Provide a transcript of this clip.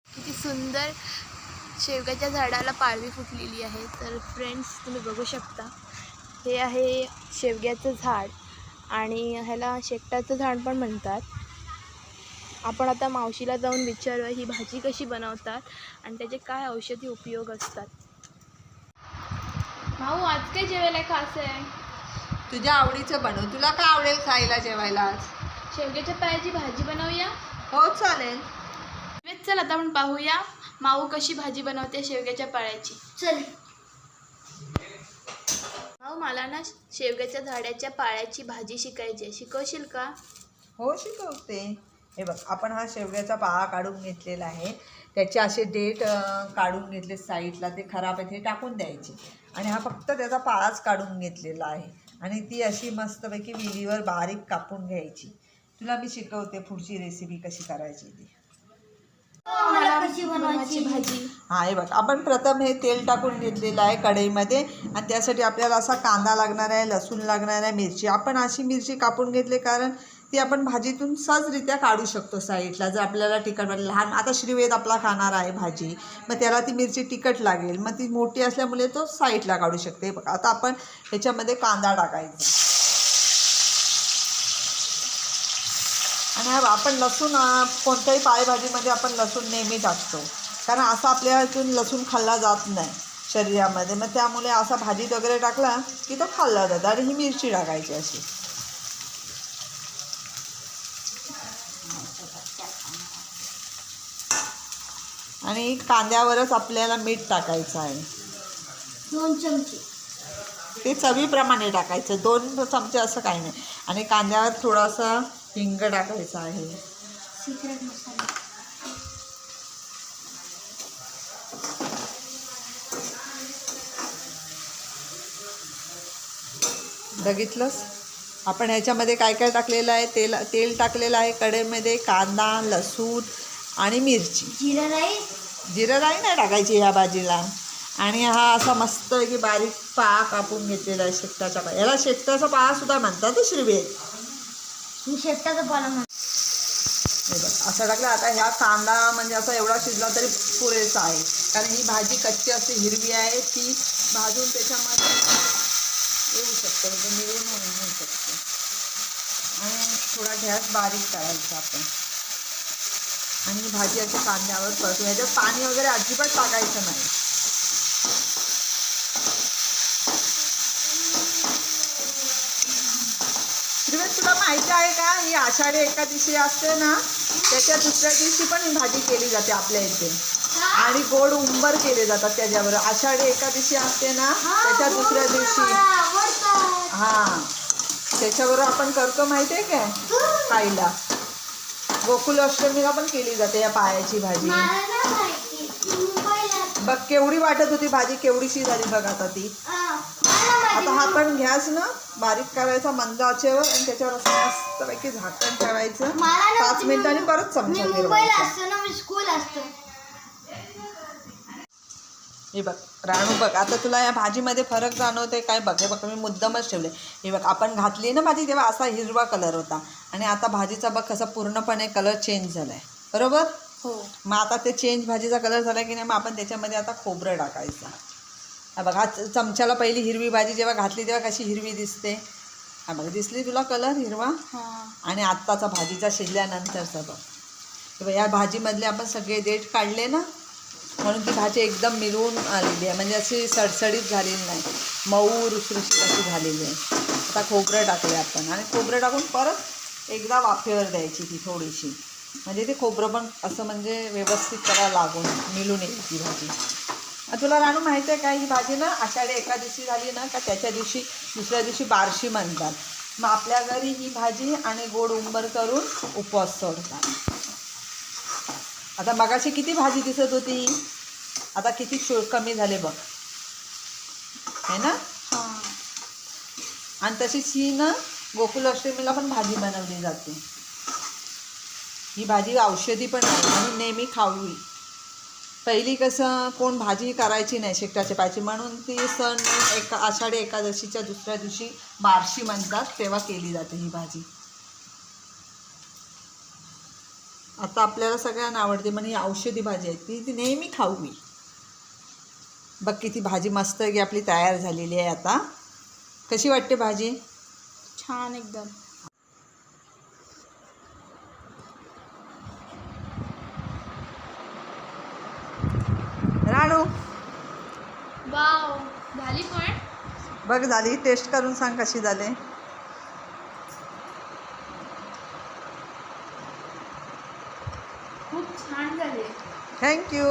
किती सुंदर शेवग्याच्या झाडाला पाळवी फुटलेली आहे. तर फ्रेंड्स तुम्ही बघू शकता, हे आहे शेवग्याचं झाड आणि ह्याला शेकटाचं झाड पण म्हणतात. आपण आता मावशीला जाऊन विचारूया ही भाजी कशी बनवतात आणि त्याचे काय औषधी उपयोग असतात. भाऊ, आज काय जेवायला खायचं आहे? तुझ्या आवडीचं बनव. तुला काय आवडेल खायला जेवायला आज? शेवग्याच्या पायाची भाजी बनवूया. हो चालेल. चल आता आपण पाहूया माऊ कशी भाजी बनवते शेवग्याच्या पाळ्याची. चल माऊ, मला ना शेवग्याच्या झाडाच्या पाळ्याची भाजी शिकायची आहे, शिकवशील का? हो शिकवते. हे बघ, आपण हा शेवग्याचा पाळा काढून घेतलेला आहे. त्याचे असे देठ काढून घेतले साईडला, ते खराब आहे ते टाकून द्यायचे. आणि हा फक्त त्याचा पाळाच काढून घेतलेला आहे. आणि ती अशी मस्तपैकी विलीवर बारीक कापून घ्यायची. तुला मी शिकवते पुढची रेसिपी कशी करायची ती. भाजी. हा हे बघ, आपण प्रथम हे तेल टाकून घेतलेलं आहे कढईमध्ये. आणि त्यासाठी आपल्याला असा कांदा लागणार आहे, लसूण लागणार आहे, मिरची. आपण अशी मिरची कापून घेतली कारण ती आपण भाजीतून सहजरित्या काढू शकतो साईडला. जर आपल्याला तिखट लहान, आता श्रीवेद आपला खाणार आहे भाजी, मग त्याला ती मिरची तिखट लागेल, मग ती मोठी असल्यामुळे तो साईडला काढू शकते. बघ, आता आपण ह्याच्यामध्ये कांदा टाकायचा. आणि आपण लसूण कोणत्याही पालेभाजीमध्ये आपण लसूण नेहमी टाकतो, कारण असं आपल्या इथून लसूण खाल्ला जात नाही शरीरामध्ये. मग त्यामुळे असा भाजीत वगैरे टाकला की तो खाल्ला जातो. आणि ही मिरची टाकायची अशी. आणि कांद्यावरच आपल्याला मीठ टाकायचं आहे, 2 चमचे. ते चवीप्रमाणे टाकायचं, 2 चमचे असं काही नाही. आणि कांद्यावर थोडासा हिंग टाकायचा आहे. सिक्रेट मसाला. बघितलंस, आपण ह्याच्यामध्ये काय काय टाकलेलं आहे. तेल टाकलेलं आहे कढईमध्ये, कांदा, लसूण आणि मिरची. जिरं राई नाही टाकायची ह्या भाजीला. आणि हा असा मस्तपैकी बारीक पाळा कापून घेतलेला आहे शेकटाचा पाळा. याला शेकटाचा पाळा सुद्धा म्हणतात श्रीवेद. मी शेकटाचा पाळा म्हणते. हे बघ, असं टाकलं. आता ह्या कांदा म्हणजे असा एवढा शिजला तरी पुरेसा आहे, कारण ही भाजी कच्ची अशी हिरवी आहे, ती भाजून त्याच्यामध्ये येऊ शकते, म्हणजे मिळून होऊ शकते. आणि थोडा गॅस बारीक करायचा आपण. आणि ही भाजी अशी कांद्यावर परतून, ह्याच्यात पाणी वगैरे अजिबात टाकायचं नाही. श्रीवेद, तुला माहिती आहे का, ही आषाढी एकादशी असते ना, त्याच्या दुसऱ्या दिवशी पण ही भाजी केली जाते आपल्या इथे. आणि गोड उंबर केले जातात त्याच्यावर. आषाढी एकादशी असते ना, त्याच्या दुसऱ्या दिवशी हां त्याच्याबरोबर आपण करतो, माहिती आहे काय खायला. गोकुल अष्टमीला पण केली जाते या पायाची भाजी. बघ केवढी वाटत होती भाजी, केवढीशी झाली बघ आता ती. आता हा पण गॅस ना बारीक करायचा मंद आचेवर, आणि त्याच्यावर असं मस्तपैकी झाकण ठेवायचं 5 मिनिटांनी, परत चमचा फिरवायचा. हे बघ राणू, बघ आता तुला या भाजीमध्ये फरक जाणवते काय? बघ, हे बघ मी मुद्दामच ठेवले. हे बघ, आपण घातली ना भाजी तेव्हा असा हिरवा कलर होता, आणि आता भाजीचा बघ कसा पूर्णपणे कलर चेंज झाला आहे, बरोबर? हो. मग आता ते चेंज भाजीचा कलर झाला की नाही, मग आपण त्याच्यामध्ये आता खोबरं टाकायचं. हा बघ, हा चमच्याला पहिली हिरवी भाजी जेव्हा घातली तेव्हा कशी हिरवी दिसते. हा बघ, दिसली तुला कलर हिरवा? आणि आत्ताचा भाजीचा शिजल्यानंतरचा बघ. हे बघ, या भाजीमधले आपण सगळे देठ काढले ना, म्हणून ती भाजी एकदम मिळून आलेली आहे, म्हणजे अशी सडसडीत झालेली नाही, मऊ रुसरुशीत अशी झालेली आहे. आता खोबरं टाकले आपण, आणि खोबरं टाकून परत एकदा वाफेवर द्यायची ती थोडीशी, म्हणजे ते खोबरं पण असं म्हणजे व्यवस्थित त्याला लागून मिळून येईल ती भाजी. तुला राणू माहिती आहे का, ही भाजी ना आषाढी एकादशी झाली ना का त्याच्या दिवशी दुसऱ्या दिवशी बारशी म्हणतात. मग आपल्या घरी ही भाजी आणि गोड उंबर करून उपवास सोडतात. आता मगाशी किती भाजी दिसत होती, आता किती कमी झाले बघ, है ना? आणि तशीच ही ना गोकुल अष्टमीला पण भाजी बनवली जाते. ही भाजी औषधी पण आहे, म्हणून नेहमी खावी. पहिली कसं कोण भाजी करायची नाही शेकटाच्या पायाची, म्हणून ती सण आषाढी एकादशीच्या दुसऱ्या दिवशी बारशी म्हणतात, तेव्हा केली जाते ही भाजी. आता आपल्याला सगळ्यांना आवडते म्हणजे ही औषधी भाजी आहे ती नेहमी खाऊवी. बघ किती भाजी मस्त की आपली तयार झालेली आहे. आता कशी वाटते भाजी? छान एकदम. राणू वाव, झाली पण. बघ झाली, टेस्ट करून सांग कशी झाली. खूप छान झाली. थँक्यू.